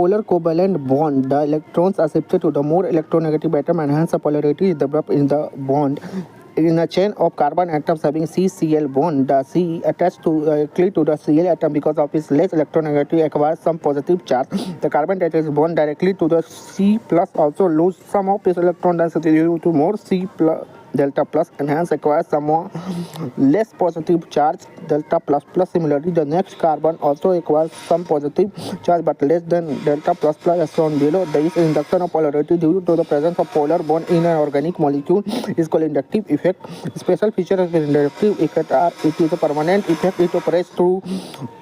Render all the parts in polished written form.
polar covalent bond, the electrons are shifted to the more electronegative atom and hence the polarity is developed in the bond. In a chain of carbon atoms having CCl bond, the C attached directly to the Cl atom because of its less electronegativity acquires some positive charge. The carbon that is bond directly to the C plus also lose some of its electron density due to more C plus delta plus and hence acquires some more less positive charge delta plus plus. Similarly, the next carbon also acquires some positive charge but less than delta plus plus as shown below. This induction of polarity due to the presence of polar bond in an organic molecule is called inductive effect. Special feature of the inductive effect are it is a permanent effect. It operates through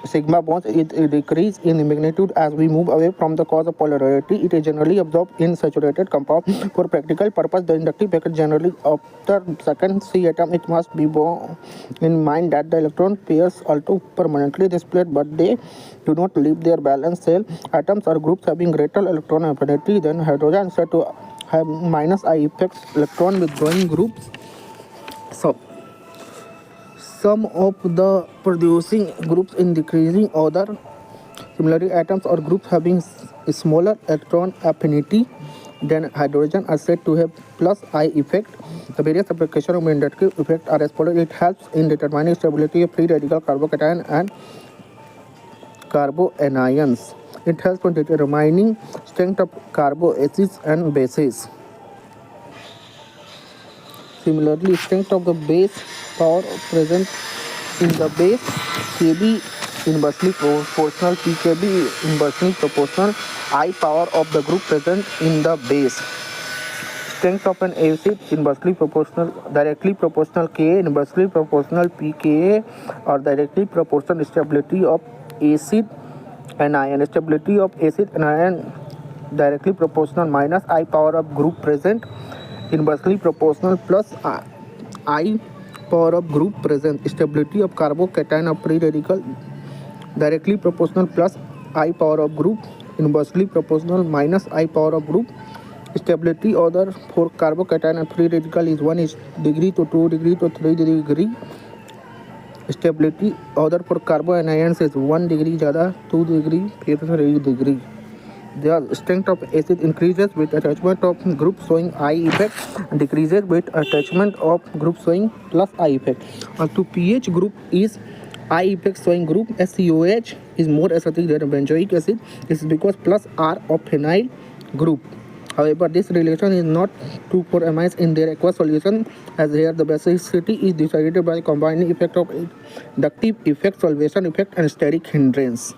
sigma bonds. It decreases in magnitude as we move away from the cause of polarity. It is generally absorbed in saturated compound. For practical purpose, the inductive effect generally after second C atom, it must be borne in mind that the electron pairs also permanently displayed, but they do not leave their valence shell. Atoms or groups having greater electron affinity than hydrogen said to have minus I effect electron withdrawing groups. So, some of the producing groups in decreasing order. Similarly, atoms or groups having smaller electron affinity than hydrogen are said to have plus I effect. The various applications of inductive effect are as follows. It helps in determining stability of free radical carbocation and carboanions. It helps in determining strength of carboacids and bases. Similarly, strength of the base power present in the base Kb inversely proportional, pKb inversely proportional I power of the group present in the base. Strength of an acid inversely proportional, directly proportional Ka inversely proportional pKa, or directly proportional stability of acid anion. Stability of acid anion directly proportional minus I power of group present inversely proportional plus I power of group present. Stability of carbocation of free radical directly proportional plus I power of group inversely proportional minus I power of group. Stability order for carbocation and free radical is 1 degree to 2 degree to 3 degree. Stability order for carboanions is 1 degree ज़्यादा 2 degree फिर 3 degree. The strength of acid increases with attachment of group showing I effect and decreases with attachment of group showing plus I effect. And to pH group is I effect showing group SCOH is more acidic than benzoic acid. This is because plus R of phenyl group. However, this relation is not true for amines in their aqueous solution, as here the basicity is decided by combining effect of inductive effect, solvation effect, and steric hindrance.